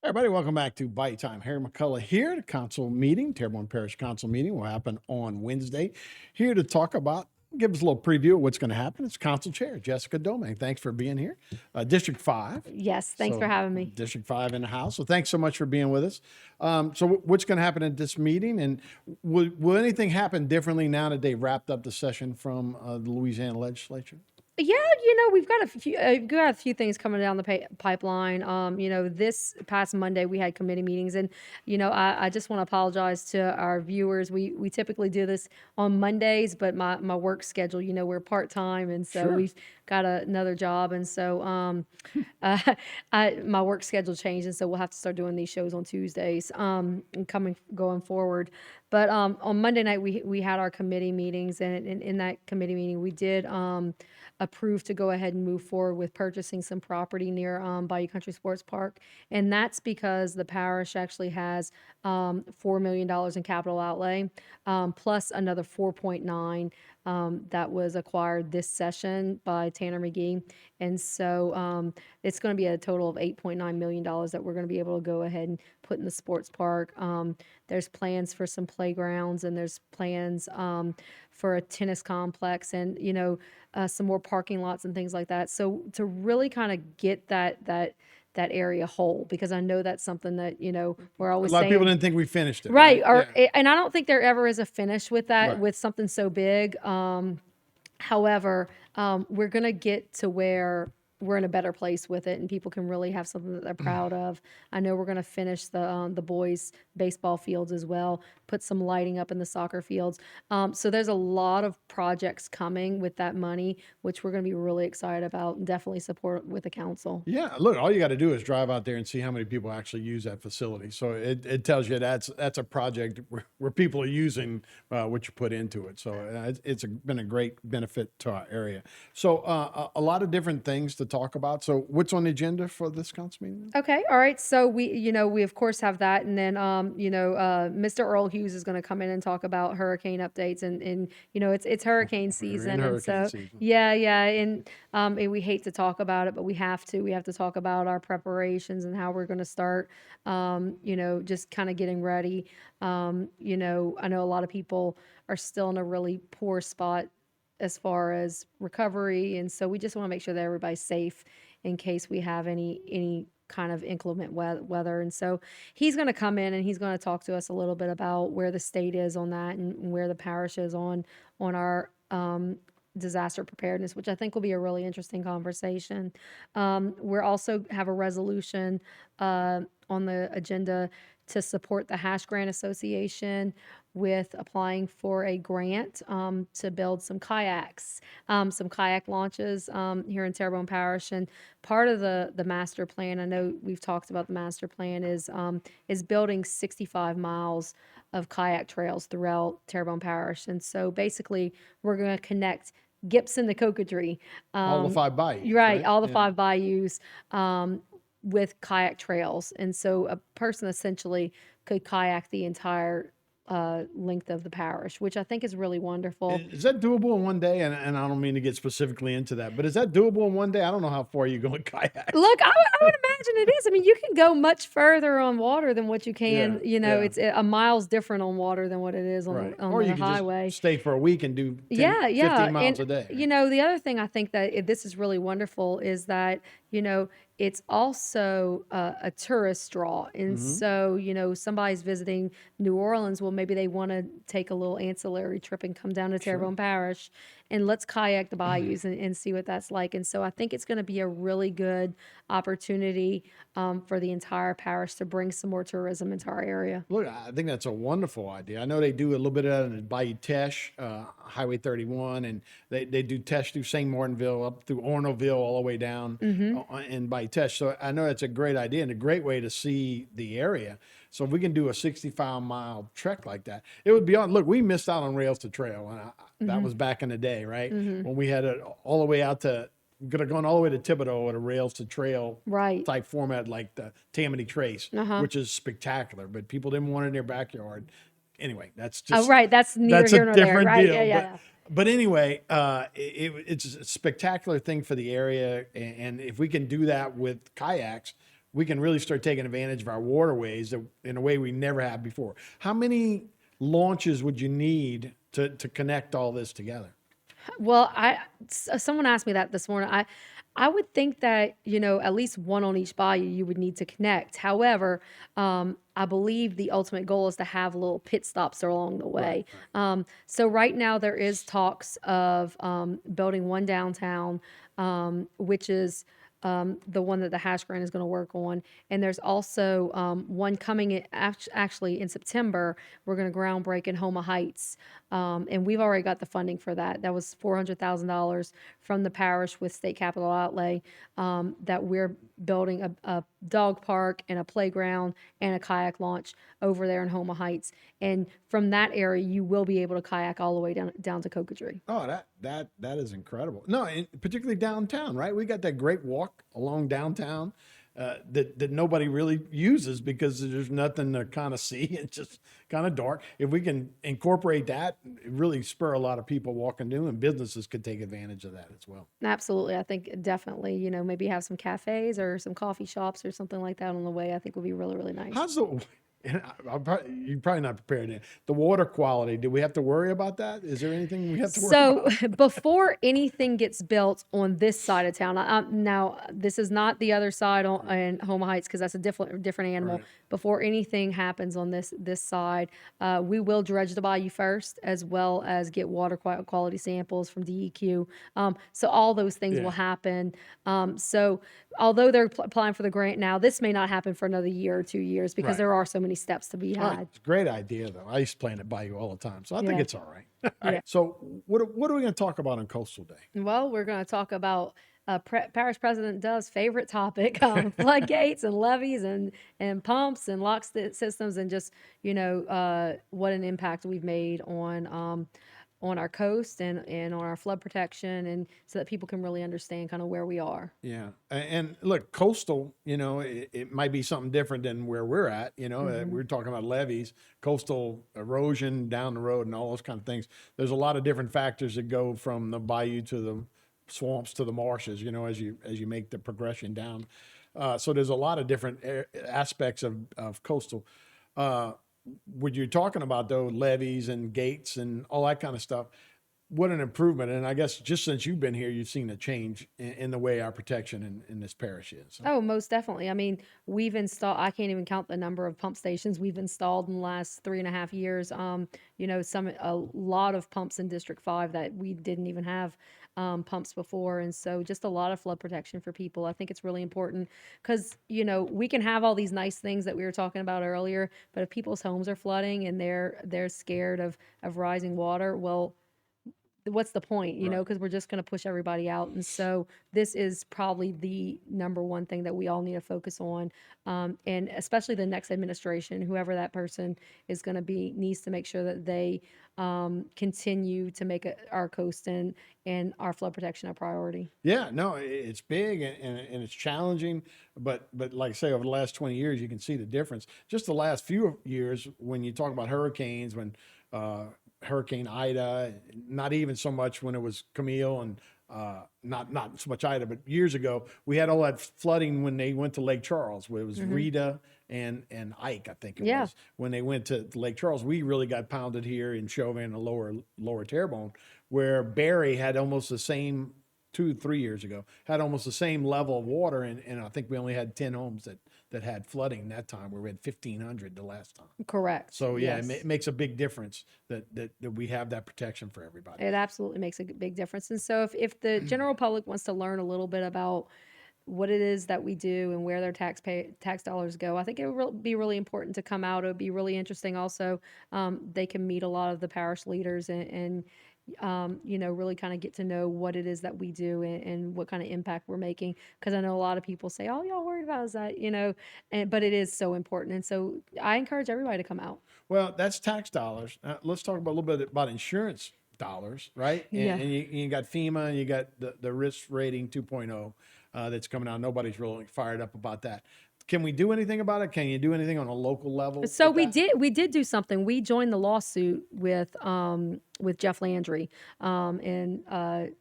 Everybody, welcome back to Bite Time. Harry McCullough here. The council meeting, Terrebonne Parish Council meeting, will happen on Wednesday. Here to talk about, give us a little preview of what's going to happen. It's Council Chair Jessica Domangue. Thanks for being here. District 5. Yes, thanks for having me. District 5 in the house. So thanks so much for being with us. What's going to happen at this meeting, and will anything happen differently now that they've wrapped up the session from the Louisiana legislature? Yeah, we've got a few things coming down the pipeline. This past Monday we had committee meetings, and I just want to apologize to our viewers. We typically do this on Mondays, but my work schedule, we're part time, and so Sure. we've got another job, and so my work schedule changed, and so we'll have to start doing these shows on Tuesdays, and going forward. But on Monday night we had our committee meetings, and in that committee meeting we did approved to go ahead and move forward with purchasing some property near Bayou Country Sports Park. And that's because the parish actually has $4 million in capital outlay, plus another 4.9 that was acquired this session by Tanner McGee. And so it's going to be a total of $8.9 million that we're going to be able to go ahead and put in the sports park. There's plans for some playgrounds, and there's plans for a tennis complex, and some more parking lots and things like that. So to really kind of get that area whole, because I know that's something that we're always A lot saying. of people didn't think we finished it. Right. Yeah. And I don't think there ever is a finish with that, Right. with something so big. However, we're going to get to where we're in a better place with it, and people can really have something that they're proud of. I know we're going to finish the boys' baseball fields as well, put some lighting up in the soccer fields. So there's a lot of projects coming with that money, which we're going to be really excited about and definitely support with the council. Yeah, look, all you got to do is drive out there and see how many people actually use that facility. So it tells you that's a project where people are using what you put into it. So it's been a great benefit to our area. So a lot of different things to talk about. So what's on the agenda for this council meeting? Okay, all right. So we of course have that, and then Mr. Earl Hughes is going to come in and talk about hurricane updates, and it's hurricane season, and hurricane so season. yeah, and we hate to talk about it, but we have to talk about our preparations and how we're going to start, just kind of getting ready. I know a lot of people are still in a really poor spot as far as recovery, and so we just want to make sure that everybody's safe in case we have any kind of inclement weather. And so he's going to come in and he's going to talk to us a little bit about where the state is on that, and where the parish is on our disaster preparedness, which I think will be a really interesting conversation. We're also have a resolution on the agenda to support the Hash Grant Association with applying for a grant to build some kayaks, some kayak launches here in Terrebonne Parish. And part of the master plan, I know we've talked about the master plan, is building 65 miles of kayak trails throughout Terrebonne Parish. And so basically we're going to connect Gibson to Cocodrie. All the 5 bayous. Right, all the Yeah. 5 bayous with kayak trails. And so a person essentially could kayak the entire length of the parish, which I think is really wonderful. Is that doable in one day? And I don't mean to get specifically into that, but is that doable in one day? I don't know how far you go in kayak. Look, I would imagine it is. I mean, you can go much further on water than what you can. Yeah. It's a mile's different on water than what it is on, Right. on Or the you can highway. just stay for a week and do 10, Yeah. 15 miles And, a day. the other thing I think that this is really wonderful is that, it's also a tourist draw. And so, somebody's visiting New Orleans, well, maybe they want to take a little ancillary trip and come down to Terrebonne Parish, and let's kayak the bayous and see what that's like. And so I think it's going to be a really good opportunity for the entire parish to bring some more tourism into our area. Look, I think that's a wonderful idea. I know they do a little bit of that in Bayou Teche, Highway 31, and they do Teche through St. Martinville up through Ornoville all the way down in Bayou Teche. So I know that's a great idea and a great way to see the area. So if we can do a 65-mile trek like that, it would be on. Look, we missed out on Rails to Trail, and that was back in the day, right? When we had it all the way out to, could have gone all the way to Thibodeau at a Rails to Trail Right. type format, like the Tammany Trace, which is spectacular, but people didn't want it in their backyard. Anyway, that's just Oh, right. That's neither that's here a nor there, different right? deal. Yeah. But anyway, it's a spectacular thing for the area, and if we can do that with kayaks, we can really start taking advantage of our waterways in a way we never have before. How many launches would you need to connect all this together? Well, someone asked me that this morning. I would think that, at least one on each bayou you would need to connect. However, I believe the ultimate goal is to have little pit stops along the way. So right now there is talks of building one downtown, which is the one that the hash grant is going to work on. And there's also one coming actually in September. We're going to groundbreak in Houma Heights. And we've already got the funding for that. That was $400,000 from the parish with state capital outlay, that we're building a dog park and a playground and a kayak launch over there in Houma Heights. And from that area, you will be able to kayak all the way down to Cocodrie. Oh, that is incredible. No, particularly downtown, right? We got that great walk along downtown that nobody really uses because there's nothing to kind of see. It's just kind of dark. If we can incorporate that, it really spur a lot of people walking new, and businesses could take advantage of that as well. Absolutely. I think definitely, maybe have some cafes or some coffee shops or something like that on the way. I think would be really, really nice. How's the you're probably not prepared yet. The water quality, do we have to worry about that? Is there anything we have to worry about? So before anything gets built on this side of town, now this is not the other side in Houma Heights because that's a different animal. Right. Before anything happens on this side, we will dredge the bayou first, as well as get water quality samples from DEQ. So all those things will happen. So although they're applying for the grant now, this may not happen for another year or 2 years because Right. there are so many steps to be had. It's a great idea, though. I used to play in it by you all the time, so I think Yeah. it's all right. All right. So, what are we going to talk about on Coastal Day? Well, we're going to talk about Parish President Dove's favorite topic, floodgates and levees and pumps and systems, and just what an impact we've made on our coast and on our flood protection, and so that people can really understand kind of where we are. Yeah, and look, coastal, it might be something different than where we're at. We're talking about levees, coastal erosion down the road, and all those kind of things. There's a lot of different factors that go from the bayou to the swamps to the marshes. As you make the progression down. So there's a lot of different aspects of coastal. What you're talking about, though, levees and gates and all that kind of stuff, what an improvement. And I guess just since you've been here, you've seen a change in the way our protection in this parish is. So, Oh, most definitely. I mean, we've installed, I can't even count the number of pump stations we've installed in the last 3.5 years. A lot of pumps in District 5 that we didn't even have pumps before. And so just a lot of flood protection for people. I think it's really important because, we can have all these nice things that we were talking about earlier, but if people's homes are flooding and they're scared of rising water, well, what's the point, Right. because we're just going to push everybody out. And so this is probably the number one thing that we all need to focus on. And especially the next administration, whoever that person is going to be, needs to make sure that they continue to make our coast and our flood protection a priority. yeah, no, it's big and it's challenging, but like I say, over the last 20 years, you can see the difference. Just the last few years, when you talk about hurricanes, when Hurricane Ida, not even so much when it was Camille and not so much Ida, but years ago, we had all that flooding when they went to Lake Charles, where it was Rita and Ike, I think it was. When they went to Lake Charles, we really got pounded here in Chauvin and lower Terrebonne, where Barry had almost the same 2-3 years ago, had almost the same level of water, and I think we only had 10 homes that had flooding that time, where we had 1,500 the last time. Correct. So yeah, Yes. it makes a big difference that we have that protection for everybody. It absolutely makes a big difference. And so if the general public wants to learn a little bit about what it is that we do and where their tax dollars go, I think it would be really important to come out. It would be really interesting also. They can meet a lot of the parish leaders and really kind of get to know what it is that we do and what kind of impact we're making. Because I know a lot of people say, "Oh, y'all worried about is that," but it is so important. And so I encourage everybody to come out. Well, that's tax dollars. Let's talk about a little bit about insurance dollars, right? Yeah. And you got FEMA, and you got the risk rating 2.0 that's coming out. Nobody's really fired up about that. Can we do anything about it? Can you do anything on a local level? So with that? we did do something. We joined the lawsuit with Jeff Landry, and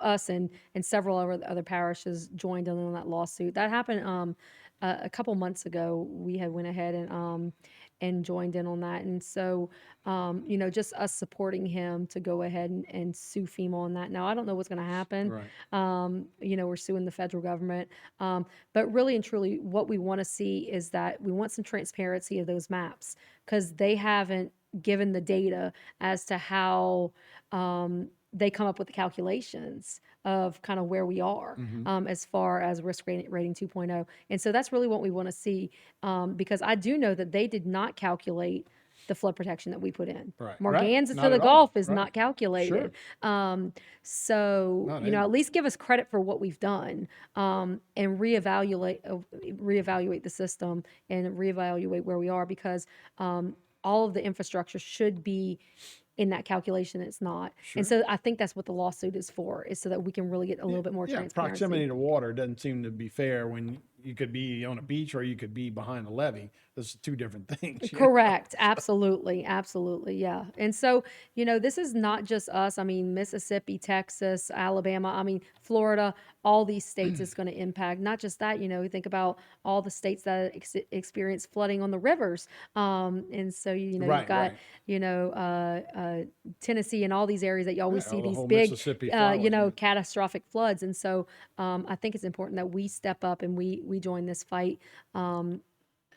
us and several other parishes joined in on that lawsuit. That happened a couple months ago. We had went ahead and joined in on that. And so, just us supporting him to go ahead and sue FEMA on that. Now, I don't know what's going to happen. Right. We're suing the federal government. But really and truly, what we want to see is that we want some transparency of those maps, because they haven't given the data as to how they come up with the calculations of kind of where we are as far as risk rating 2.0. And so that's really what we want to see, because I do know that they did not calculate the flood protection that we put in. Right. Morganza Right. to Not the at all. Gulf is Right. not calculated. So, No, they- at least give us credit for what we've done, and reevaluate the system and reevaluate where we are, because all of the infrastructure should be in that calculation. It's not. And so I think that's what the lawsuit is for, is so that we can really get a little bit more Yeah, transparency. proximity to water doesn't seem to be fair when you could be on a beach or you could be behind a levee. Those are two different things. you know? Correct. Absolutely. Absolutely. Yeah. And so, this is not just us. I mean, Mississippi, Texas, Alabama, I mean, Florida, all these states it's going to impact. Not just that, we think about all the states that experience flooding on the rivers. And so, Right, you've got, right. Tennessee and all these areas that you always Yeah, see the these whole big, Mississippi flood, yeah. catastrophic floods. And so I think it's important that we step up and we join this fight.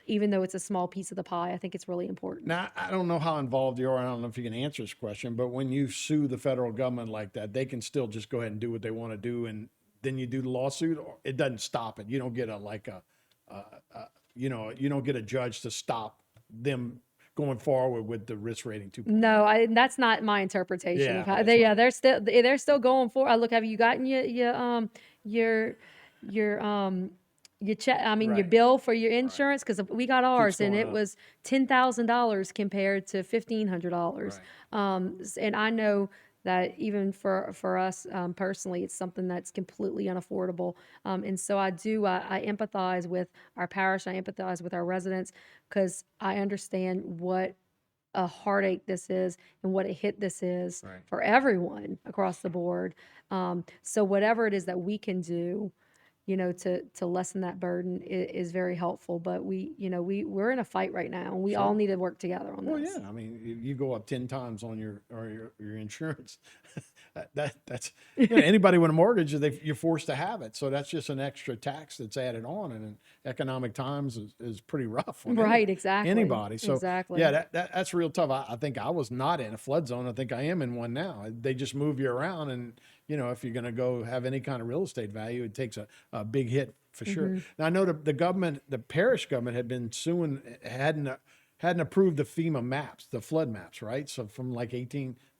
Even though it's a small piece of the pie, I think it's really important. Now, I don't know how involved you are. I don't know if you can answer this question, but when you sue the federal government like that, they can still just go ahead and do what they want to do, and then you do the lawsuit. Or it doesn't stop it. You don't get you don't get a judge to stop them going forward with the risk rating 2.0. No, that's not my interpretation Yeah, of how that's they're still going for. Look, have you gotten your check? I mean, your Right. bill for your insurance? Because we got ours, and going it up. was $10,000 compared to $1,500. And I know that even for us personally, it's something that's completely unaffordable. And so I empathize with our parish. I empathize with our residents, because I understand what a heartache this is and what a hit this is Right. for everyone across the board. So whatever it is that we can do, to lessen that burden is very helpful. But we're in a fight right now, and we all need to work together on Well, this. yeah. I mean, you go up 10 times on your insurance. That's anybody with a mortgage, you're forced to have it. So that's just an extra tax that's added on, and in economic times is pretty rough on Right, exactly. anybody. So Exactly. yeah, that's real tough. I think I was not in a flood zone. I think I am in one now. They just move you around, and if you're going to go have any kind of real estate value, it takes a big hit for sure. Now I know the parish government had been suing, hadn't approved the FEMA maps, the flood maps, right? So from like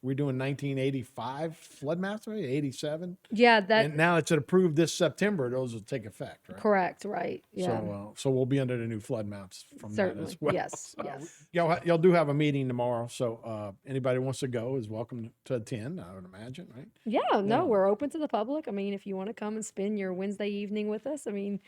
we're doing 1985 flood maps, right? 87. Yeah, And now it's approved this September. Those will take effect, right? correct. Right. Yeah. So we'll be under the new flood maps from that Certainly. as well. Yes. So Yes. y'all do have a meeting tomorrow. So anybody who wants to go is welcome to attend, I would imagine, right? Yeah. No, we're open to the public. I mean, if you want to come and spend your Wednesday evening with us, I mean,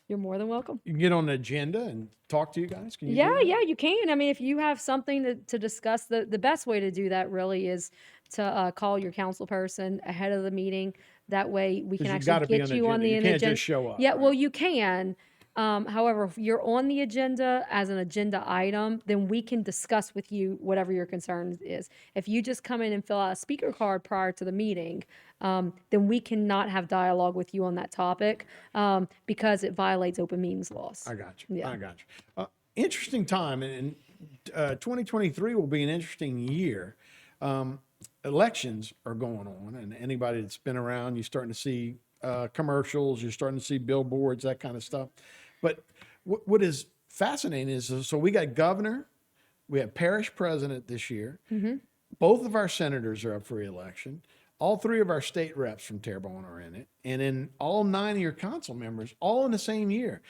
you're more than welcome. You can get on the agenda and talk to you guys. Can you do Yeah, that? yeah, you can. I mean, if you have something to discuss, the best way to do that really is to call your council person ahead of the meeting. That way we can 'Cause you actually gotta be get on the you on agenda. the You can't agenda. just show up, Yeah, right? well, you can. However, if you're on the agenda as an agenda item, then we can discuss with you whatever your concern is. If you just come in and fill out a speaker card prior to the meeting, then we cannot have dialogue with you on that topic, because it violates open meetings laws. I got you. Yeah. I got you. Interesting time, and 2023 will be an interesting year. Elections are going on, and anybody that's been around, you're starting to see commercials, you're starting to see billboards, that kind of stuff. But what is fascinating is, so we got governor, we have parish president this year. Both of our senators are up for re-election. All three of our state reps from Terrebonne are in it, and then all 9 of your council members, all in the same year.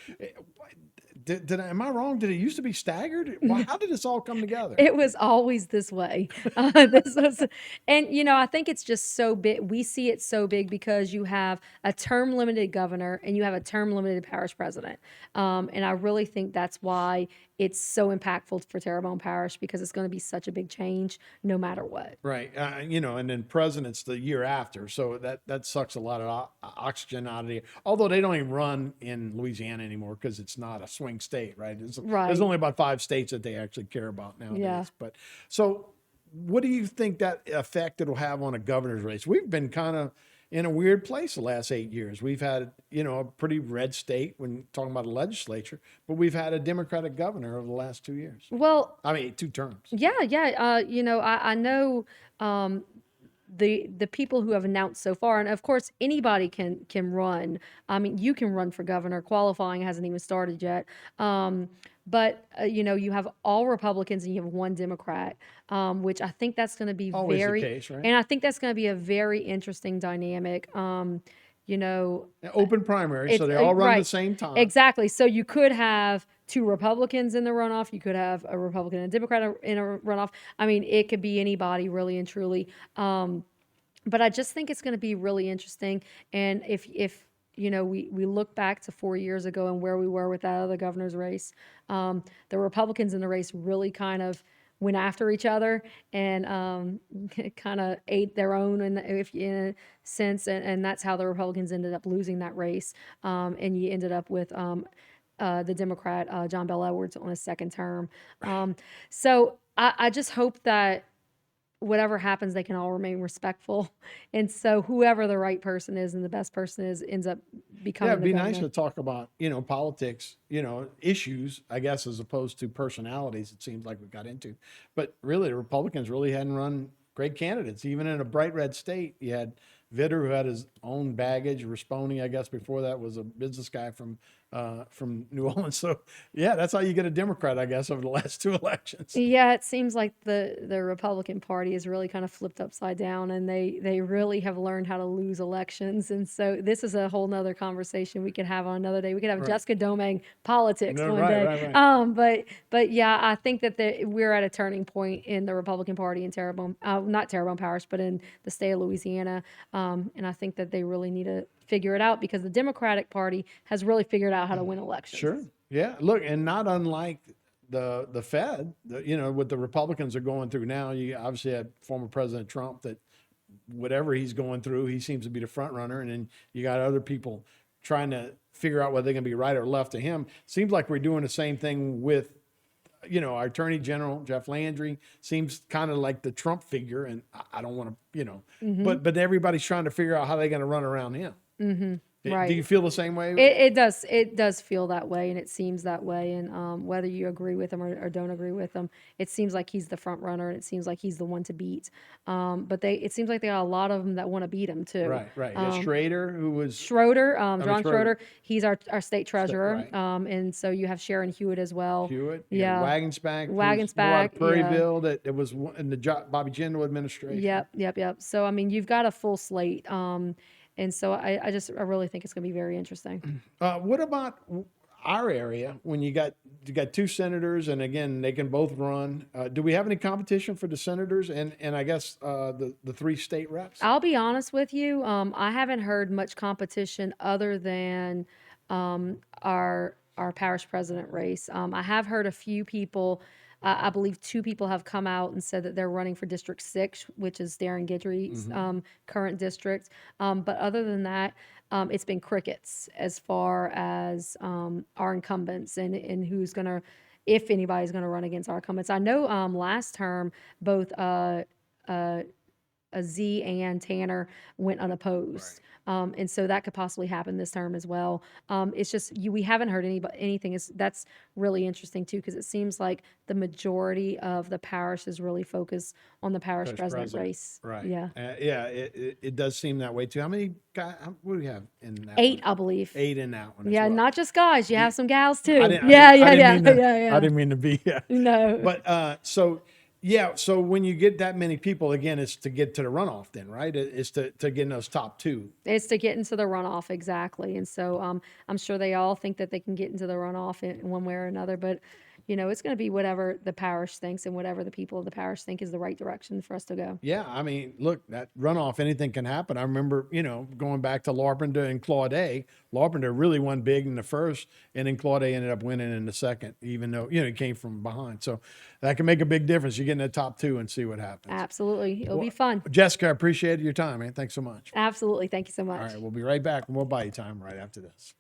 Am I wrong? Did it used to be staggered? Well, how did this all come together? It was always this way. This was, and I think it's just so big. We see it so big because you have a term limited governor and you have a term limited parish president. And I really think that's why it's so impactful for Terrebonne Parish, because it's going to be such a big change no matter what. Right. And then president's the year after. So that sucks a lot of oxygen out of the, although they don't even run in Louisiana anymore because it's not a swing state, right? Right. There's only about 5 states that they actually care about nowadays. Yeah. But so what do you think that effect it'll have on a governor's race? We've been kind of in a weird place the last 8 years. We've had, a pretty red state when talking about a legislature, but we've had a Democratic governor over the last 2 years. Well, 2 terms. yeah. I know the people who have announced so far, and of course anybody can run. I mean, you can run for governor. Qualifying hasn't even started yet. But you have all Republicans and you have one Democrat, which I think that's going to be Always very, the case, right? and I think that's going to be a very interesting dynamic. Open primary, so they all run at the same time. Exactly. So you could have 2 Republicans in the runoff. You could have a Republican and a Democrat in a runoff. I mean, it could be anybody, really and truly. But I just think it's going to be really interesting. And if we look back to 4 years ago and where we were with that other governor's race, the Republicans in the race really kind of went after each other and kind of ate their own in a sense, and that's how the Republicans ended up losing that race. And you ended up with the Democrat John Bel Edwards on his second term. So I just hope that whatever happens, they can all remain respectful. And so whoever the right person is and the best person is ends up becoming it'd be the nice governor. to talk about, politics, issues, I guess, as opposed to personalities, it seems like we got into. But really, the Republicans really hadn't run great candidates. Even in a bright red state, you had Vitter, who had his own baggage. Rasponi, I guess, before that was a business guy from New Orleans. So, yeah, that's how you get a Democrat, I guess, over the last 2 elections. Yeah, it seems like the Republican Party is really kind of flipped upside down, and they really have learned how to lose elections. And so this is a whole nother conversation we could have on another day. We could have Jessica Domangue politics one day. Right. But yeah, I think that we're at a turning point in the Republican Party in Terrebonne, not Terrebonne Parish, but in the state of Louisiana. And I think that they really need to figure it out, because the Democratic Party has really figured out how to win elections. Sure. Yeah. Look, and not unlike the Fed, what the Republicans are going through now. You obviously had former President Trump, that whatever he's going through, he seems to be the front runner. And then you got other people trying to figure out whether they're going to be right or left of him. Seems like we're doing the same thing with, our Attorney General, Jeff Landry, seems kind of like the Trump figure. And I don't want to, but everybody's trying to figure out how they're going to run around him. Mm-hmm. Right. Do you feel the same way? It does feel that way, and it seems that way. And whether you agree with him or don't agree with him, it seems like he's the front runner, and it seems like he's the one to beat. But it seems like they got a lot of them that want to beat him too. Right. Schrader, who was John Schroeder, he's our state treasurer. Right. And so you have Sharon Hewitt as well. Yeah. Wagonsback, Prairieville, that was in the Bobby Jindal administration. Yep. So I mean, you've got a full slate. And so I really think it's going to be very interesting. What about our area when you got 2 senators, and again, they can both run? Do we have any competition for the senators and I guess the 3 state reps? I'll be honest with you. I haven't heard much competition other than our parish president race. I have heard a few people. I believe 2 people have come out and said that they're running for District 6, which is Darren Guidry's current district. But other than that, it's been crickets as far as our incumbents and who's going to, if anybody's going to run against our incumbents. I know last term, both Z and Tanner went unopposed. Right. And so that could possibly happen this term as well. It's just we haven't heard anything. That's really interesting too, because it seems like the majority of the parish is really focused on the parish president race. Right. Yeah. It does seem that way too. How many guys? What do we have in that? 8, one? I believe. 8 in that one. Yeah, well. not just guys. You have some gals too. I didn't mean to be. No. But so. Yeah, so when you get that many people, again, it's to get to the runoff then, right? It's to get in those top two. It's to get into the runoff, exactly, and so, I'm sure they all think that they can get into the runoff in one way or another, but, it's gonna be whatever the parish thinks and whatever the people of the parish think is the right direction for us to go. Yeah, I mean, look, that runoff, anything can happen. I remember, going back to Larpenteur and Claudet. Larpenteur really won big in the first, and then Claudet ended up winning in the second, even though, he came from behind. So that can make a big difference. You get in the top two and see what happens. Absolutely, it'll be fun. Jessica, I appreciate your time, man. Thanks so much. Absolutely, thank you so All much. right, we'll be right back, and we'll buy you time right after this.